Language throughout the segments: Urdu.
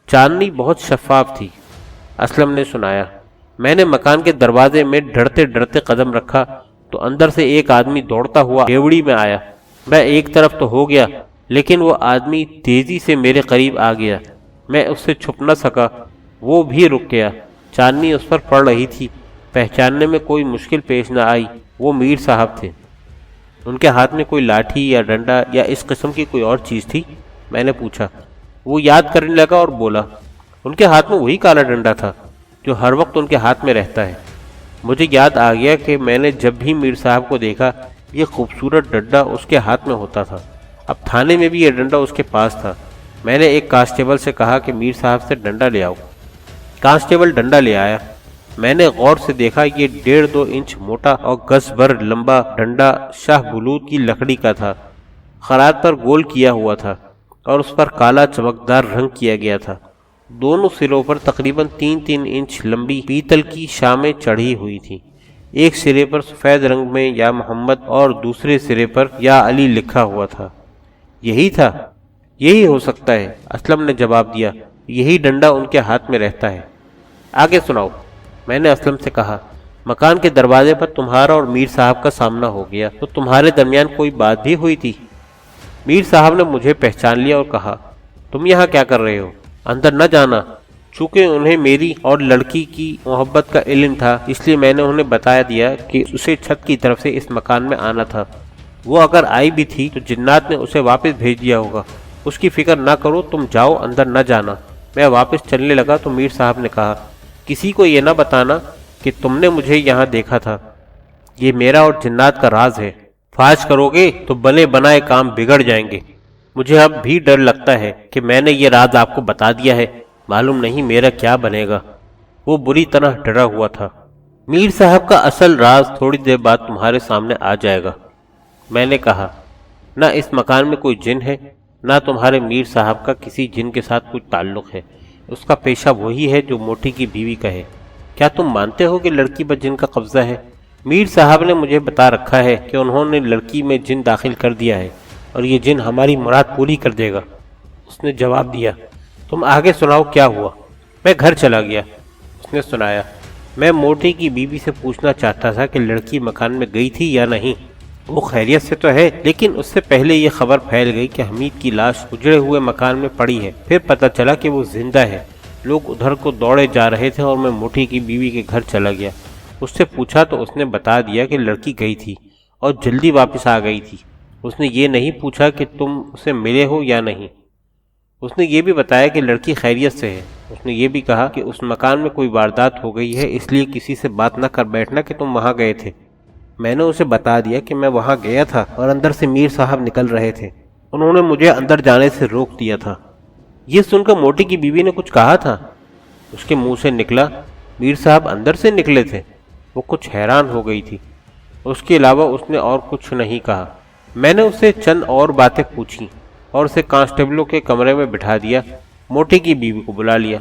چاندنی بہت شفاف تھی، اسلم نے سنایا۔ میں نے مکان کے دروازے میں ڈرتے ڈرتے قدم رکھا تو اندر سے ایک آدمی دوڑتا ہوا ڈیوڑی میں آیا۔ میں ایک طرف تو ہو گیا، لیکن وہ آدمی تیزی سے میرے قریب آ گیا۔ میں اس سے چھپ نہ سکا، وہ بھی رک گیا۔ چاندنی اس پر پڑ رہی تھی، پہچاننے میں کوئی مشکل پیش نہ آئی۔ وہ میر صاحب تھے۔ ان کے ہاتھ میں کوئی لاٹھی یا ڈنڈا یا اس قسم کی کوئی اور چیز تھی؟ میں نے پوچھا۔ وہ یاد کرنے لگا اور بولا، ان کے ہاتھ میں وہی کالا ڈنڈا تھا جو ہر وقت ان کے ہاتھ میں رہتا ہے۔ مجھے یاد آ گیا کہ میں نے جب بھی میر صاحب کو دیکھا یہ خوبصورت ڈنڈا اس کے ہاتھ میں ہوتا تھا۔ اب تھانے میں بھی یہ ڈنڈا اس کے پاس تھا۔ میں نے ایک کانسٹیبل سے کہا کہ میر صاحب سے ڈنڈا لے آؤ۔ کانسٹیبل ڈنڈا لے آیا۔ میں نے غور سے دیکھا یہ 1.5-2 انچ موٹا اور گز بھر لمبا ڈنڈا شاہ بلوط کی لکڑی کا تھا، خرات پر گول کیا ہوا تھا اور اس پر کالا چمکدار رنگ کیا گیا تھا۔ دونوں سروں پر تقریباً 3-3 انچ لمبی پیتل کی شامیں چڑھی ہوئی تھیں۔ ایک سرے پر سفید رنگ میں یا محمد اور دوسرے سرے پر یا علی لکھا ہوا تھا۔ یہی تھا؟ یہی ہو سکتا ہے، اسلم نے جواب دیا۔ یہی ڈنڈا ان کے ہاتھ میں رہتا ہے۔ آگے سناؤ، میں نے اسلم سے کہا۔ مکان کے دروازے پر تمہارا اور میر صاحب کا سامنا ہو گیا تو تمہارے درمیان کوئی بات بھی ہوئی تھی؟ میر صاحب نے مجھے پہچان لیا اور کہا، تم یہاں کیا کر رہے ہو؟ اندر نہ جانا۔ چونکہ انہیں میری اور لڑکی کی محبت کا علم تھا، اس لیے میں نے انہیں بتا دیا کہ اسے چھت کی طرف سے اس مکان میں آنا تھا۔ وہ اگر آئی بھی تھی تو جنات نے اسے واپس بھیج دیا ہوگا۔ اس کی فکر نہ کرو، تم جاؤ، اندر نہ جانا۔ میں واپس چلنے لگا تو میر صاحب نے کہا، کسی کو یہ نہ بتانا کہ تم نے مجھے یہاں دیکھا تھا۔ یہ میرا اور جنات کا راز ہے۔ فاش کرو گے تو بنے بنائے کام بگڑ جائیں گے۔ مجھے اب بھی ڈر لگتا ہے کہ میں نے یہ راز آپ کو بتا دیا ہے، معلوم نہیں میرا کیا بنے گا۔ وہ بری طرح ڈرا ہوا تھا۔ میر صاحب کا اصل راز تھوڑی دیر بعد تمہارے سامنے آ جائے گا، میں نے کہا۔ نہ اس مکان میں کوئی جن ہے، نہ تمہارے میر صاحب کا کسی جن کے ساتھ کوئی تعلق ہے۔ اس کا پیشہ وہی ہے جو موٹی کی بیوی کا ہے۔ کیا تم مانتے ہو کہ لڑکی پر جن کا قبضہ ہے؟ میر صاحب نے مجھے بتا رکھا ہے کہ انہوں نے لڑکی میں جن داخل کر دیا ہے اور یہ جن ہماری مراد پوری کر دے گا، اس نے جواب دیا۔ تم آگے سناؤ کیا ہوا؟ میں گھر چلا گیا، اس نے سنایا۔ میں موٹی کی بیوی سے پوچھنا چاہتا تھا کہ لڑکی مکان میں گئی تھی یا نہیں۔ وہ خیریت سے تو ہے، لیکن اس سے پہلے یہ خبر پھیل گئی کہ حمید کی لاش اجڑے ہوئے مکان میں پڑی ہے۔ پھر پتہ چلا کہ وہ زندہ ہے۔ لوگ ادھر کو دوڑے جا رہے تھے اور میں موٹی کی بیوی کے گھر چلا گیا۔ اس سے پوچھا تو اس نے بتا دیا کہ لڑکی گئی تھی اور جلدی واپس آ گئی تھی۔ اس نے یہ نہیں پوچھا کہ تم اسے ملے ہو یا نہیں۔ اس نے یہ بھی بتایا کہ لڑکی خیریت سے ہے۔ اس نے یہ بھی کہا کہ اس مکان میں کوئی واردات ہو گئی ہے، اس لیے کسی سے بات نہ کر بیٹھنا کہ تم وہاں گئے تھے۔ میں نے اسے بتا دیا کہ میں وہاں گیا تھا اور اندر سے میر صاحب نکل رہے تھے۔ انہوں نے مجھے اندر جانے سے روک دیا تھا۔ یہ سن کر موٹی کی بیوی نے کچھ کہا تھا؟ اس کے منہ سے نکلا، میر صاحب اندر سے نکلے تھے۔ وہ کچھ حیران ہو گئی تھی۔ اس کے علاوہ اس نے اور کچھ نہیں کہا۔ میں نے اسے چند اور باتیں پوچھیں اور اسے کانسٹیبلوں کے کمرے میں بٹھا دیا۔ موٹی کی بیوی کو بلا لیا۔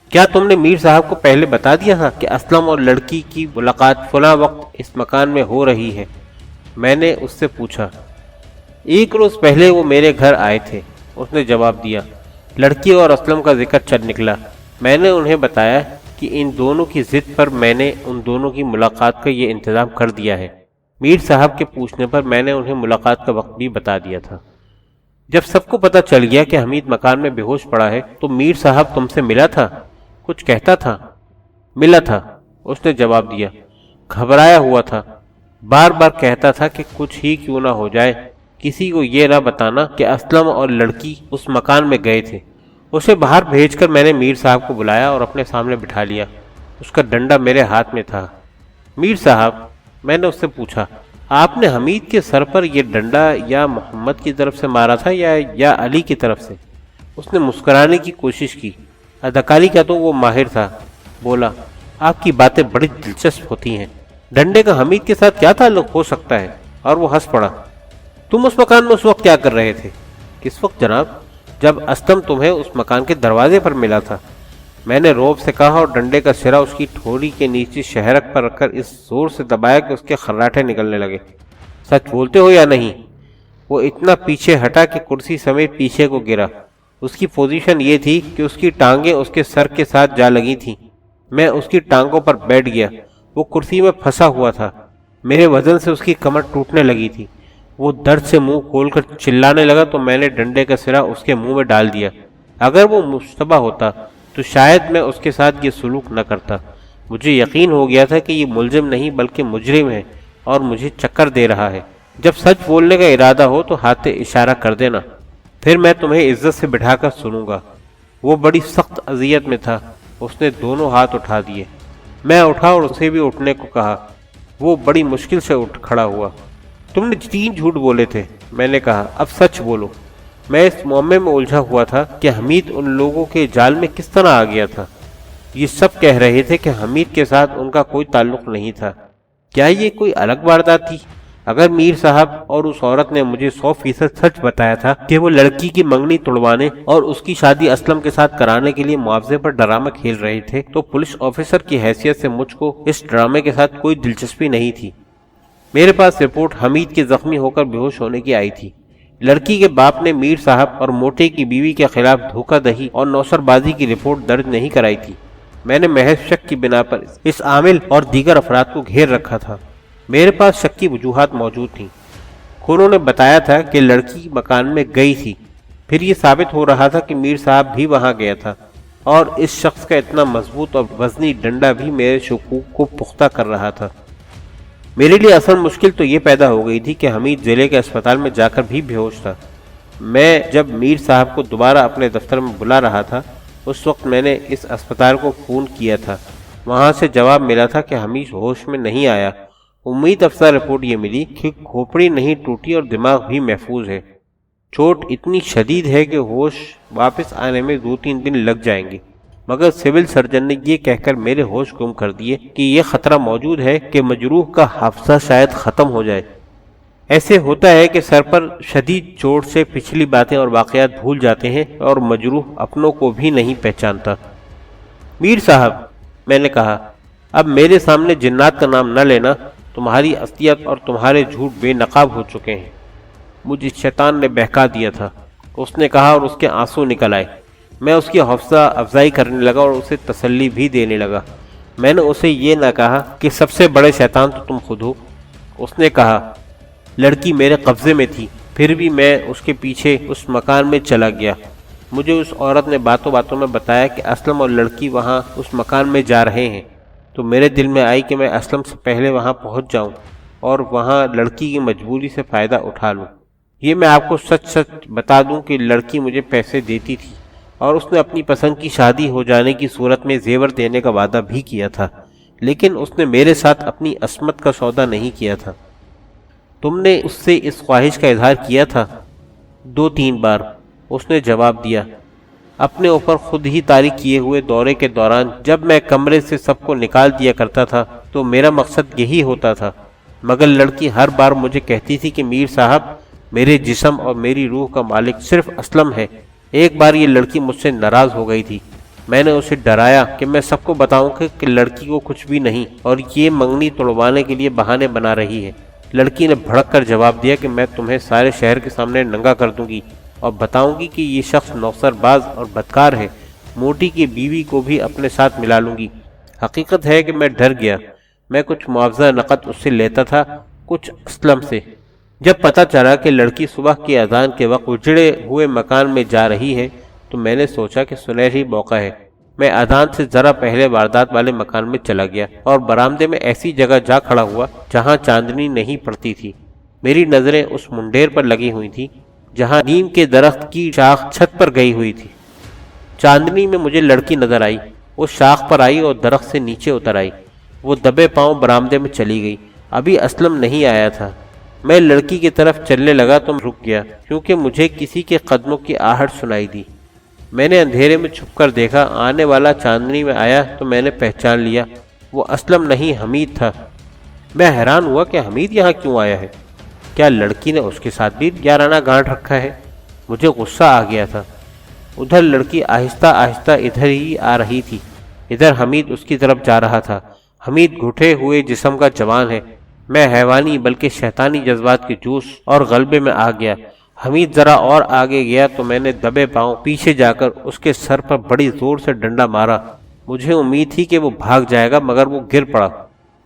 کیا تم نے میر صاحب کو پہلے بتا دیا تھا کہ اسلم اور لڑکی کی ملاقات فلاں وقت اس مکان میں ہو رہی ہے؟ میں نے اس سے پوچھا۔ ایک روز پہلے وہ میرے گھر آئے تھے، اس نے جواب دیا۔ لڑکی اور اسلم کا ذکر چل نکلا۔ میں نے انہیں بتایا کہ ان دونوں کی ضد پر میں نے ان دونوں کی ملاقات کا یہ انتظام کر دیا ہے۔ میر صاحب کے پوچھنے پر میں نے انہیں ملاقات کا وقت بھی بتا دیا تھا۔ جب سب کو پتہ چل گیا کہ حمید مکان میں بے ہوش پڑا ہے تو میر صاحب تم سے ملا تھا؟ کچھ کہتا تھا؟ ملا تھا، اس نے جواب دیا۔ گھبرایا ہوا تھا، بار بار کہتا تھا کہ کچھ ہی کیوں نہ ہو جائے، کسی کو یہ نہ بتانا کہ اسلم اور لڑکی اس مکان میں گئے تھے۔ اسے باہر بھیج کر میں نے میر صاحب کو بلایا اور اپنے سامنے بٹھا لیا۔ اس کا ڈنڈا میرے ہاتھ میں تھا۔ میر صاحب، میں نے اس سے پوچھا، آپ نے حمید کے سر پر یہ ڈنڈا یا محمد کی طرف سے مارا تھا یا علی کی طرف سے؟ اس نے مسکرانے کی کوشش کی۔ اداکاری کا تو وہ ماہر تھا۔ بولا، آپ کی باتیں بڑی دلچسپ ہوتی ہیں۔ ڈنڈے کا حمید کے ساتھ کیا تعلق ہو سکتا ہے؟ اور وہ ہنس پڑا۔ تم اس مکان میں اس وقت کیا کر رہے تھے؟ کس وقت جناب؟ جب اسلم تمہیں اس مکان کے دروازے پر ملا تھا۔ میں نے روب سے کہا اور ڈنڈے کا سرا اس کی ٹھوڑی کے نیچے شہرک پر رکھ کر اس زور سے دبایا کہ اس کے خراٹے نکلنے لگے۔ سچ بولتے ہو یا نہیں؟ وہ اتنا پیچھے ہٹا کہ کرسی سمیت پیچھے کو گرا۔ اس کی پوزیشن یہ تھی کہ اس کی ٹانگیں اس کے سر کے ساتھ جا لگی تھیں۔ میں اس کی ٹانگوں پر بیٹھ گیا۔ وہ کرسی میں پھنسا ہوا تھا۔ میرے وزن سے اس کی کمر ٹوٹنے لگی تھی۔ وہ درد سے منہ کھول کر چلانے لگا تو میں نے ڈنڈے کا سرا اس کے منہ میں ڈال دیا۔ اگر وہ مشتبہ ہوتا تو شاید میں اس کے ساتھ یہ سلوک نہ کرتا۔ مجھے یقین ہو گیا تھا کہ یہ ملزم نہیں بلکہ مجرم ہے اور مجھے چکر دے رہا ہے۔ جب سچ بولنے کا ارادہ ہو تو ہاتھ اشارہ کر دینا، پھر میں تمہیں عزت سے بٹھا کر سنوں گا۔ وہ بڑی سخت اذیت میں تھا۔ اس نے دونوں ہاتھ اٹھا دیے۔ میں اٹھا اور اسے بھی اٹھنے کو کہا۔ وہ بڑی مشکل سے اٹھ کھڑا ہوا۔ تم نے 3 جھوٹ بولے تھے، میں نے کہا، اب سچ بولو۔ میں اس معمے میں الجھا ہوا تھا کہ حمید ان لوگوں کے جال میں کس طرح آ گیا تھا۔ یہ سب کہہ رہے تھے کہ حمید کے ساتھ ان کا کوئی تعلق نہیں تھا۔ کیا یہ کوئی الگ واردات تھی؟ اگر میر صاحب اور اس عورت نے مجھے 100% سچ بتایا تھا کہ وہ لڑکی کی منگنی توڑوانے اور اس کی شادی اسلم کے ساتھ کرانے کے لیے معاوضے پر ڈرامہ کھیل رہے تھے، تو پولیس آفیسر کی حیثیت سے مجھ کو اس ڈرامے کے ساتھ کوئی دلچسپی نہیں تھی۔ میرے پاس رپورٹ حمید کے زخمی ہو کر بے ہوش ہونے کی آئی تھی۔ لڑکی کے باپ نے میر صاحب اور موٹے کی بیوی کے خلاف دھوکہ دہی اور نوسر بازی کی رپورٹ درج نہیں کرائی تھی۔ میں نے محض شک کی بنا پر اس عامل اور دیگر افراد کو گھیر رکھا تھا۔ میرے پاس شک کی وجوہات موجود تھیں۔ انہوں نے بتایا تھا کہ لڑکی مکان میں گئی تھی، پھر یہ ثابت ہو رہا تھا کہ میر صاحب بھی وہاں گیا تھا، اور اس شخص کا اتنا مضبوط اور وزنی ڈنڈا بھی میرے شکوک کو پختہ کر رہا تھا۔ میرے لیے اصل مشکل تو یہ پیدا ہو گئی تھی کہ حمید ضلع کے اسپتال میں جا کر بھی بے ہوش تھا۔ میں جب میر صاحب کو دوبارہ اپنے دفتر میں بلا رہا تھا، اس وقت میں نے اس اسپتال کو فون کیا تھا۔ وہاں سے جواب ملا تھا کہ حمید ہوش میں نہیں آیا۔ امید افزا رپورٹ یہ ملی کہ کھوپڑی نہیں ٹوٹی اور دماغ بھی محفوظ ہے۔ چوٹ اتنی شدید ہے کہ ہوش واپس آنے میں 2-3 دن لگ جائیں گے، مگر سول سرجن نے یہ کہہ کر میرے ہوش گم کر دیے کہ یہ خطرہ موجود ہے کہ مجروح کا حافظہ شاید ختم ہو جائے۔ ایسے ہوتا ہے کہ سر پر شدید چوٹ سے پچھلی باتیں اور واقعات بھول جاتے ہیں اور مجروح اپنوں کو بھی نہیں پہچانتا۔ میر صاحب، میں نے کہا، اب میرے سامنے جنات کا نام نہ لینا۔ تمہاری اصلیت اور تمہارے جھوٹ بے نقاب ہو چکے ہیں۔ مجھے شیطان نے بہکا دیا تھا، اس نے کہا، اور اس کے آنسو نکل آئے۔ میں اس کی حوصلہ افزائی کرنے لگا اور اسے تسلی بھی دینے لگا۔ میں نے اسے یہ نہ کہا کہ سب سے بڑے شیطان تو تم خود ہو۔ اس نے کہا، لڑکی میرے قبضے میں تھی، پھر بھی میں اس کے پیچھے اس مکان میں چلا گیا۔ مجھے اس عورت نے باتوں باتوں میں بتایا کہ اسلم اور لڑکی وہاں اس مکان میں جا رہے ہیں، تو میرے دل میں آئی کہ میں اسلم سے پہلے وہاں پہنچ جاؤں اور وہاں لڑکی کی مجبوری سے فائدہ اٹھا لوں۔ یہ میں آپ کو سچ بتا دوں کہ لڑکی مجھے پیسے دیتی تھی اور اس نے اپنی پسند کی شادی ہو جانے کی صورت میں زیور دینے کا وعدہ بھی کیا تھا، لیکن اس نے میرے ساتھ اپنی عصمت کا سودا نہیں کیا تھا۔ تم نے اس سے اس خواہش کا اظہار کیا تھا؟ 2-3 بار، اس نے جواب دیا۔ اپنے اوپر خود ہی طاری کیے ہوئے دورے کے دوران جب میں کمرے سے سب کو نکال دیا کرتا تھا تو میرا مقصد یہی ہوتا تھا، مگر لڑکی ہر بار مجھے کہتی تھی کہ میر صاحب، میرے جسم اور میری روح کا مالک صرف اسلم ہے۔ ایک بار یہ لڑکی مجھ سے ناراض ہو گئی تھی۔ میں نے اسے ڈرایا کہ میں سب کو بتاؤں کہ لڑکی کو کچھ بھی نہیں اور یہ منگنی توڑوانے کے لیے بہانے بنا رہی ہے۔ لڑکی نے بھڑک کر جواب دیا کہ میں تمہیں سارے شہر کے سامنے ننگا کر دوں گی اور بتاؤں گی کہ یہ شخص نوسر باز اور بدکار ہے۔ موٹی کی بیوی کو بھی اپنے ساتھ ملا لوں گی۔ حقیقت ہے کہ میں ڈر گیا۔ میں کچھ معاوضہ نقد اس سے لیتا تھا، کچھ اسلم سے۔ جب پتہ چلا کہ لڑکی صبح کی اذان کے وقت اجڑے ہوئے مکان میں جا رہی ہے تو میں نے سوچا کہ سنہری موقع ہے۔ میں اذان سے ذرا پہلے واردات والے مکان میں چلا گیا اور برآمدے میں ایسی جگہ جا کھڑا ہوا جہاں چاندنی نہیں پڑتی تھی۔ میری نظریں اس منڈیر پر لگی ہوئی تھی جہاں نیم کے درخت کی شاخ چھت پر گئی ہوئی تھی۔ چاندنی میں مجھے لڑکی نظر آئی۔ وہ شاخ پر آئی اور درخت سے نیچے اتر آئی۔ وہ دبے پاؤں برآمدے میں چلی گئی۔ ابھی اسلم نہیں آیا تھا۔ میں لڑکی کی طرف چلنے لگا تو رک گیا کیونکہ مجھے کسی کے قدموں کی آہٹ سنائی دی۔ میں نے اندھیرے میں چھپ کر دیکھا، آنے والا چاندنی میں آیا تو میں نے پہچان لیا، وہ اسلم نہیں حمید تھا۔ میں حیران ہوا کہ حمید یہاں کیوں آیا ہے؟ کیا لڑکی نے اس کے ساتھ بھی یارانہ گانٹھ رکھا ہے؟ مجھے غصہ آ گیا تھا۔ ادھر لڑکی آہستہ آہستہ ادھر ہی آ رہی تھی، ادھر حمید اس کی طرف جا رہا تھا۔ حمید گھٹے ہوئے جسم کا جوان ہے۔ میں حیوانی بلکہ شیطانی جذبات کے جوش اور غلبے میں آ گیا۔ حمید ذرا اور آگے گیا تو میں نے دبے پاؤں پیچھے جا کر اس کے سر پر بڑی زور سے ڈنڈا مارا۔ مجھے امید تھی کہ وہ بھاگ جائے گا مگر وہ گر پڑا۔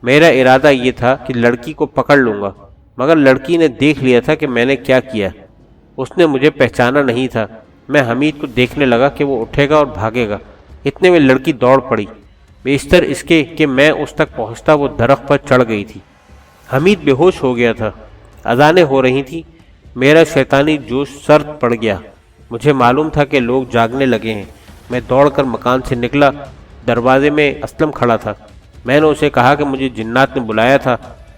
میرا ارادہ یہ تھا کہ لڑکی کو پکڑ لوں گا، مگر لڑکی نے دیکھ لیا تھا کہ میں نے کیا کیا۔ اس نے مجھے پہچانا نہیں تھا۔ میں حمید کو دیکھنے لگا کہ وہ اٹھے گا اور بھاگے گا، اتنے میں لڑکی دوڑ پڑی۔ بیشتر اس کے کہ میں اس تک پہنچتا وہ درخت پر چڑھ گئی تھی۔ حمید بے ہوش ہو گیا تھا۔ اذانیں ہو رہی تھیں۔ میرا شیطانی جوش سرد پڑ گیا۔ مجھے معلوم تھا کہ لوگ جاگنے لگے ہیں۔ میں دوڑ کر مکان سے نکلا۔ دروازے میں اسلم کھڑا تھا۔ میں نے اسے کہا کہ مجھے جنات نے بلایا تھا۔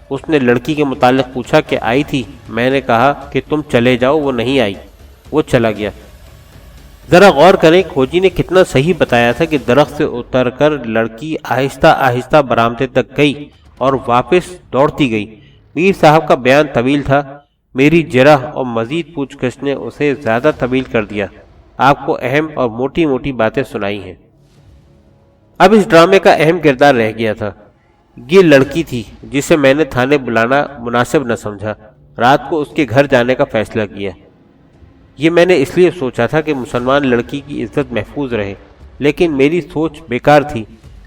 اس نے لڑکی کے متعلق پوچھا کہ آئی تھی۔ میں نے کہا کہ تم چلے جاؤ، وہ نہیں آئی، وہ چلا گیا۔ ذرا غور کریں، کھوجی نے کتنا صحیح بتایا تھا کہ درخت سے اتر کر لڑکی آہستہ آہستہ برآمدے تک گئی اور واپس دوڑتی گئی۔ میر صاحب کا بیان طویل تھا۔ میری جرح اور مزید پوچھ گچھ نے اسے زیادہ طویل کر دیا۔ آپ کو اہم اور موٹی موٹی باتیں سنائی ہیں۔ اب اس ڈرامے کا اہم کردار رہ گیا تھا۔ یہ لڑکی تھی جسے میں نے تھانے بلانا مناسب نہ سمجھا۔ رات کو اس کے گھر جانے کا فیصلہ کیا۔ یہ میں نے اس لیے سوچا تھا کہ مسلمان لڑکی کی عزت محفوظ رہے، لیکن میری سوچ بیکار تھی۔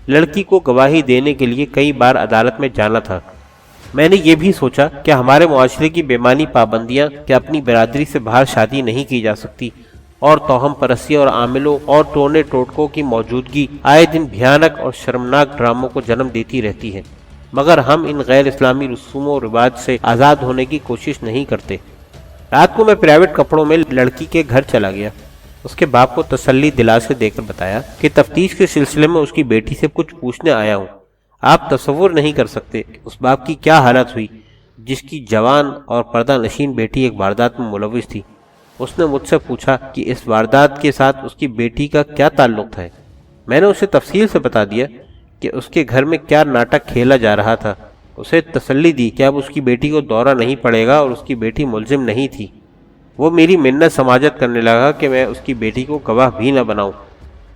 لڑکی کو گواہی دینے کے لیے کئی بار عدالت میں جانا تھا۔ میں نے یہ بھی سوچا کہ ہمارے معاشرے کی بےمانی پابندیاں کہ اپنی برادری سے باہر شادی نہیں کی جا سکتی، اور توہم پرستی اور عاملوں اور ٹونے ٹوٹکوں کی موجودگی آئے دن بھیانک اور شرمناک ڈراموں کو جنم دیتی رہتی ہے، مگر ہم ان غیر اسلامی رسوم و رواج سے آزاد ہونے کی کوشش نہیں کرتے۔ رات کو میں پرائیویٹ کپڑوں میں لڑکی کے گھر چلا گیا۔ اس کے باپ کو تسلی دلاسے دے کر بتایا کہ تفتیش کے سلسلے میں اس کی بیٹی سے کچھ پوچھنے آیا ہوں۔ آپ تصور نہیں کر سکتے کہ اس باپ کی کیا حالت ہوئی جس کی جوان اور پردہ نشین بیٹی ایک واردات میں ملوث تھی۔ اس نے مجھ سے پوچھا کہ اس واردات کے ساتھ اس کی بیٹی کا کیا تعلق ہے۔ میں نے اسے تفصیل سے بتا دیا کہ اس کے گھر میں کیا ناٹک کھیلا جا رہا تھا۔ اسے تسلی دی کہ اب اس کی بیٹی کو دورہ نہیں پڑے گا اور اس کی بیٹی ملزم نہیں تھی۔ وہ میری منت سماجت کرنے لگا کہ میں اس کی بیٹی کو گواہ بھی نہ بناؤں۔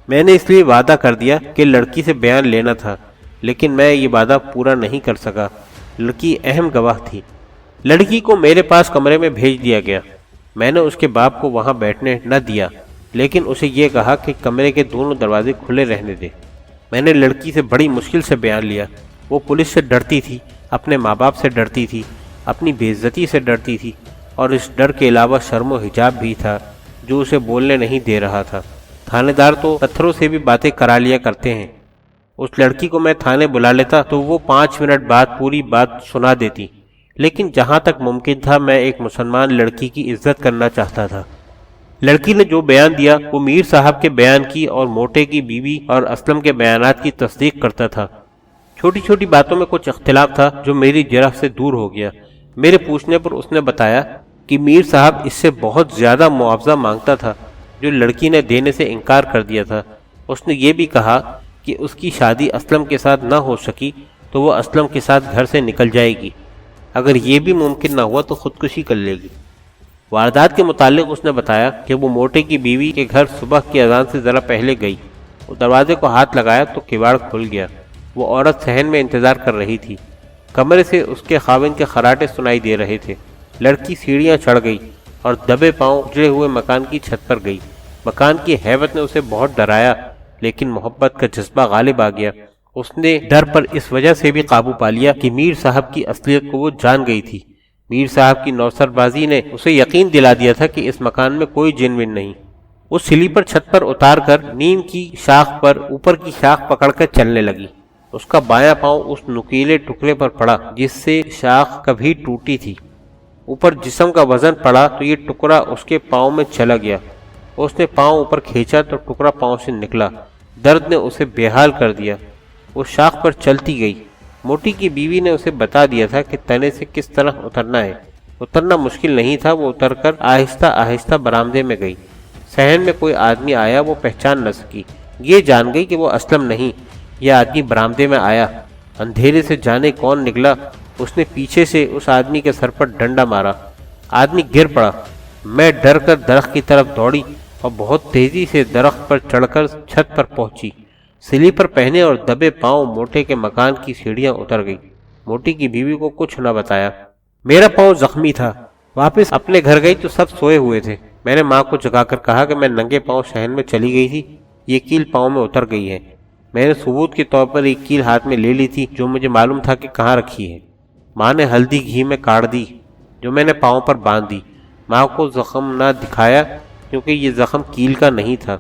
میں نے اس لیے وعدہ کر دیا کہ لڑکی سے بیان لینا تھا، لیکن میں یہ وعدہ پورا نہیں کر سکا۔ لڑکی اہم گواہ تھی۔ لڑکی کو میرے پاس کمرے میں بھیج دیا گیا۔ میں نے اس کے باپ کو وہاں بیٹھنے نہ دیا، لیکن اسے یہ کہا کہ کمرے کے دونوں دروازے کھلے رہنے دے۔ میں نے لڑکی سے بڑی مشکل سے بیان لیا۔ وہ پولیس سے ڈرتی تھی، اپنے ماں باپ سے ڈرتی تھی، اپنی بے عزتی سے ڈرتی تھی، اور اس ڈر کے علاوہ شرم و حجاب بھی تھا جو اسے بولنے نہیں دے رہا تھا۔ تھانے دار تو پتھروں سے بھی باتیں کرا لیا کرتے ہیں۔ اس لڑکی کو میں تھانے بلا لیتا تو وہ 5 منٹ بعد پوری بات سنا دیتی، لیکن جہاں تک ممکن تھا میں ایک مسلمان لڑکی کی عزت کرنا چاہتا تھا۔ لڑکی نے جو بیان دیا وہ میر صاحب کے بیان کی اور موٹے کی بیوی اور اسلم کے بیانات کی تصدیق کرتا تھا۔ چھوٹی چھوٹی باتوں میں کچھ اختلاف تھا جو میری جرح سے دور ہو گیا۔ میرے پوچھنے پر اس نے بتایا کہ میر صاحب اس سے بہت زیادہ معاوضہ مانگتا تھا جو لڑکی نے دینے سے انکار کر دیا تھا۔ اس نے یہ بھی کہا کہ اس کی شادی اسلم کے ساتھ نہ ہو سکی تو وہ اسلم کے ساتھ گھر سے نکل جائے گی، اگر یہ بھی ممکن نہ ہوا تو خودکشی کر لے گی۔ واردات کے متعلق اس نے بتایا کہ وہ موٹے کی بیوی کے گھر صبح کی اذان سے ذرا پہلے گئی۔ وہ دروازے کو ہاتھ لگایا تو کواڑ کھل گیا۔ وہ عورت صحن میں انتظار کر رہی تھی۔ کمرے سے اس کے خاوند کے خراٹے سنائی دے رہے تھے۔ لڑکی سیڑھیاں چڑھ گئی اور دبے پاؤں اجڑے ہوئے مکان کی چھت پر گئی۔ مکان کی ہیبت نے اسے بہت ڈرایا، لیکن محبت کا جذبہ غالب آ گیا۔ اس نے ڈر پر اس وجہ سے بھی قابو پا لیا کہ میر صاحب کی اصلیت کو وہ جان گئی تھی۔ میر صاحب کی نوسر بازی نے اسے یقین دلا دیا تھا کہ اس مکان میں کوئی جن ون نہیں۔ وہ سلیپر چھت پر اتار کر نیم کی شاخ پر اوپر کی شاخ پکڑ کر چلنے لگی۔ اس کا بایاں پاؤں اس نکیلے ٹکڑے پر پڑا جس سے شاخ کبھی ٹوٹی تھی۔ اوپر جسم کا وزن پڑا تو یہ ٹکڑا اس کے پاؤں میں چلا گیا۔ اس نے پاؤں اوپر کھینچا تو ٹکڑا پاؤں سے نکلا۔ درد نے اسے بے حال کر دیا۔ وہ شاخ پر چلتی گئی۔ موٹی کی بیوی نے اسے بتا دیا تھا کہ تنے سے کس طرح اترنا ہے۔ اترنا مشکل نہیں تھا۔ وہ اتر کر آہستہ آہستہ برآمدے میں گئی۔ صحن میں کوئی آدمی آیا، وہ پہچان نہ سکی۔ یہ جان گئی کہ وہ اسلم نہیں، یہ آدمی برآمدے میں آیا۔ اندھیرے سے جانے کون نکلا۔ اس نے پیچھے سے اس آدمی کے سر پر ڈنڈا مارا۔ آدمی گر پڑا۔ میں ڈر کر درخت کی طرف دوڑی اور بہت تیزی سے درخت پر چڑھ کر چھت پر پہنچی۔ سلیپر پہنے اور دبے پاؤں موٹے کے مکان کی سیڑھیاں اتر گئی۔ موٹی کی بیوی کو کچھ نہ بتایا۔ میرا پاؤں زخمی تھا۔ واپس اپنے گھر گئی تو سب سوئے ہوئے تھے۔ میں نے ماں کو جگا کر کہا کہ میں ننگے پاؤں شہر میں چلی گئی تھی، یہ کیل پاؤں میں اتر گئی ہے۔ میں نے ثبوت کے طور پر ایک کیل ہاتھ میں لے لی تھی جو مجھے معلوم تھا کہ کہاں رکھی ہے۔ ماں نے ہلدی گھی میں کاٹ دی جو میں نے پاؤں پر باندھ دی۔ ماں کو زخم نہ دکھایا کیونکہ یہ زخم کیل کا نہیں تھا۔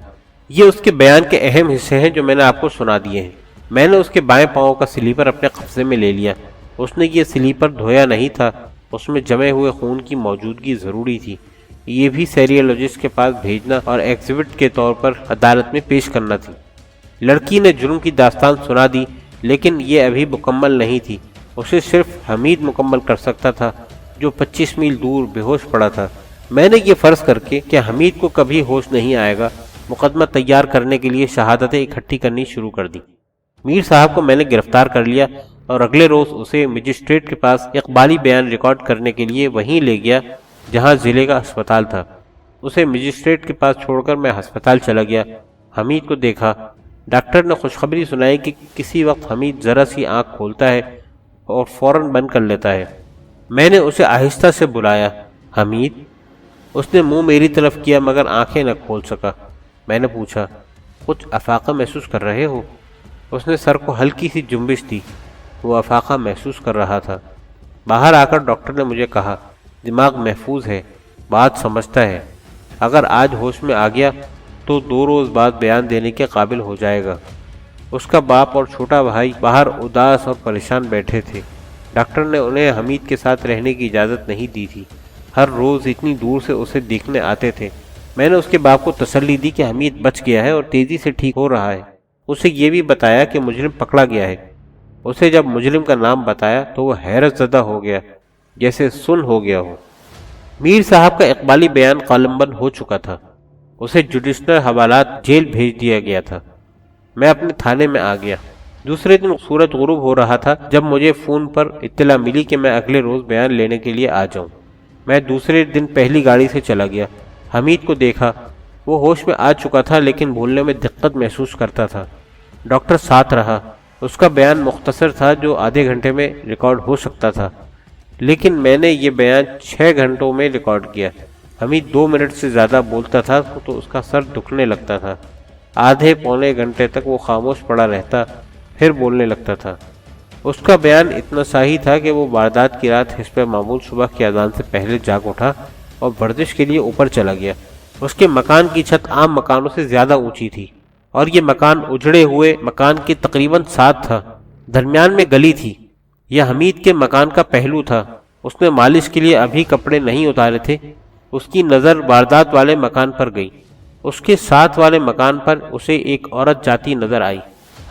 یہ اس کے بیان کے اہم حصے ہیں جو میں نے آپ کو سنا دیے ہیں۔ میں نے اس کے بائیں پاؤں کا سلیپر اپنے قبضے میں لے لیا۔ اس نے یہ سلیپر دھویا نہیں تھا، اس میں جمے ہوئے خون کی موجودگی ضروری تھی۔ یہ بھی سیریولوجسٹ کے پاس بھیجنا اور ایگزیبٹ کے طور پر عدالت میں پیش کرنا تھی۔ لڑکی نے جرم کی داستان سنا دی لیکن یہ ابھی مکمل نہیں تھی۔ اسے صرف حمید مکمل کر سکتا تھا جو 25 میل دور بے ہوش پڑا تھا۔ میں نے یہ فرض کر کے کہ حمید کو کبھی ہوش نہیں آئے گا مقدمہ تیار کرنے کے لیے شہادتیں اکٹھی کرنی شروع کر دی۔ میر صاحب کو میں نے گرفتار کر لیا اور اگلے روز اسے مجسٹریٹ کے پاس اقبالی بیان ریکارڈ کرنے کے لیے وہیں لے گیا جہاں ضلع کا ہسپتال تھا۔ اسے مجسٹریٹ کے پاس چھوڑ کر میں ہسپتال چلا گیا۔ حمید کو دیکھا۔ ڈاکٹر نے خوشخبری سنائی کہ کسی وقت حمید ذرا سی آنکھ کھولتا ہے اور فوراً بند کر لیتا ہے۔ میں نے اسے آہستہ سے بلایا، حمید۔ اس نے منہ میری طرف کیا مگر آنکھیں نہ کھول سکا۔ میں نے پوچھا، کچھ افاقہ محسوس کر رہے ہو؟ اس نے سر کو ہلکی سی جنبش دی۔ وہ افاقہ محسوس کر رہا تھا۔ باہر آ کر ڈاکٹر نے مجھے کہا، دماغ محفوظ ہے، بات سمجھتا ہے، اگر آج ہوش میں آ گیا تو 2 روز بعد بیان دینے کے قابل ہو جائے گا۔ اس کا باپ اور چھوٹا بھائی باہر اداس اور پریشان بیٹھے تھے۔ ڈاکٹر نے انہیں حمید کے ساتھ رہنے کی اجازت نہیں دی تھی۔ ہر روز اتنی دور سے اسے دیکھنے آتے تھے۔ میں نے اس کے باپ کو تسلی دی کہ حمید بچ گیا ہے اور تیزی سے ٹھیک ہو رہا ہے۔ اسے یہ بھی بتایا کہ مجرم پکڑا گیا ہے۔ اسے جب مجرم کا نام بتایا تو وہ حیرت زدہ ہو گیا، جیسے سن ہو گیا ہو۔ میر صاحب کا اقبالی بیان قلم بند ہو چکا تھا۔ اسے جوڈیشنل حوالات جیل بھیج دیا گیا تھا۔ میں اپنے تھانے میں آ گیا۔ دوسرے دن سورج غروب ہو رہا تھا جب مجھے فون پر اطلاع ملی کہ میں اگلے روز بیان لینے کے لیے آ جاؤں۔ میں دوسرے دن پہلی گاڑی سے چلا گیا۔ حمید کو دیکھا۔ وہ ہوش میں آ چکا تھا لیکن بولنے میں دقت محسوس کرتا تھا۔ ڈاکٹر ساتھ رہا۔ اس کا بیان مختصر تھا جو آدھے گھنٹے میں ریکارڈ ہو سکتا تھا، لیکن میں نے یہ بیان 6 گھنٹوں میں ریکارڈ کیا۔ حمید 2 منٹ سے زیادہ بولتا تھا تو اس کا سر دکھنے لگتا تھا۔ آدھے پونے گھنٹے تک وہ خاموش پڑا رہتا، پھر بولنے لگتا تھا۔ اس کا بیان اتنا صحیح تھا کہ وہ واردات کی رات حسب معمول صبح کی اذان سے پہلے جاگ اٹھا اور ورزش کے لیے اوپر چلا گیا۔ اس کے مکان کی چھت عام مکانوں سے زیادہ اونچی تھی اور یہ مکان اجڑے ہوئے مکان کے تقریباً 7 تھا۔ درمیان میں گلی تھی۔ یہ حمید کے مکان کا پہلو تھا۔ اس نے مالش کے لیے ابھی کپڑے نہیں اتارے تھے۔ اس کی نظر واردات والے مکان پر گئی۔ اس کے ساتھ والے مکان پر اسے ایک عورت جاتی نظر آئی۔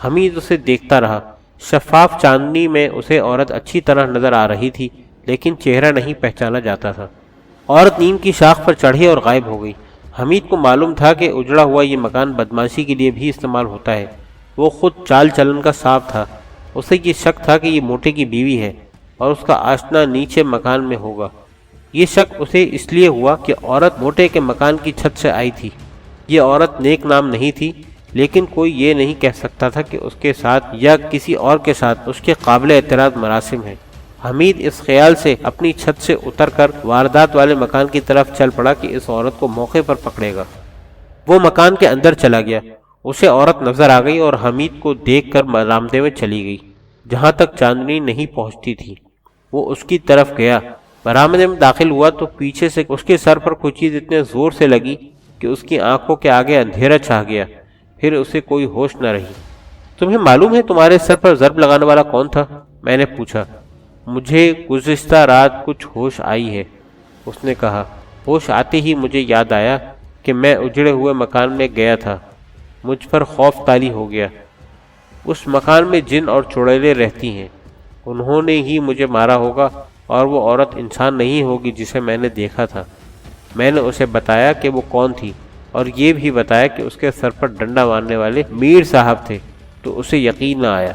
حمید اسے دیکھتا رہا۔ شفاف چاندنی میں اسے عورت اچھی طرح نظر آ رہی تھی لیکن چہرہ نہیں پہچانا جاتا تھا۔ عورت نیم کی شاخ پر چڑھی اور غائب ہو گئی۔ حمید کو معلوم تھا کہ اجڑا ہوا یہ مکان بدماشی کے لیے بھی استعمال ہوتا ہے۔ وہ خود چال چلن کا صاف تھا۔ اسے یہ شک تھا کہ یہ موٹے کی بیوی ہے اور اس کا آشنا نیچے مکان میں ہوگا۔ یہ شک اسے اس لیے ہوا کہ عورت موٹے کے مکان کی چھت سے آئی تھی۔ یہ عورت نیک نام نہیں تھی لیکن کوئی یہ نہیں کہہ سکتا تھا کہ اس کے ساتھ یا کسی اور کے ساتھ اس کے قابل اعتراض مراسم ہیں۔ حمید اس خیال سے اپنی چھت سے اتر کر واردات والے مکان کی طرف چل پڑا کہ اس عورت کو موقع پر پکڑے گا۔ وہ مکان کے اندر چلا گیا۔ اسے عورت نظر آ گئی اور حمید کو دیکھ کر برآمدے میں چلی گئی جہاں تک چاندنی نہیں پہنچتی تھی۔ وہ اس کی طرف گیا۔ برآمدے میں داخل ہوا تو پیچھے سے اس کے سر پر کوئی چیز اتنے زور سے لگی کہ اس کی آنکھوں کے آگے اندھیرا چھا گیا۔ پھر اسے کوئی ہوش نہ رہی۔ تمہیں معلوم ہے تمہارے سر پر ضرب لگانے والا کون تھا؟ میں نے پوچھا۔ مجھے گزشتہ رات کچھ ہوش آئی ہے، اس نے کہا۔ ہوش آتے ہی مجھے یاد آیا کہ میں اجڑے ہوئے مکان میں گیا تھا۔ مجھ پر خوف طاری ہو گیا۔ اس مکان میں جن اور چڑیلیں رہتی ہیں۔ انہوں نے ہی مجھے مارا ہوگا اور وہ عورت انسان نہیں ہوگی جسے میں نے دیکھا تھا۔ میں نے اسے بتایا کہ وہ کون تھی اور یہ بھی بتایا کہ اس کے سر پر ڈنڈا مارنے والے میر صاحب تھے، تو اسے یقین نہ آیا۔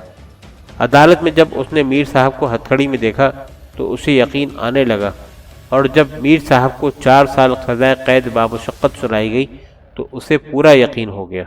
عدالت میں جب اس نے میر صاحب کو ہتھکڑی میں دیکھا تو اسے یقین آنے لگا، اور جب میر صاحب کو 4 سال سزائے قید بامشقت سنائی گئی تو اسے پورا یقین ہو گیا۔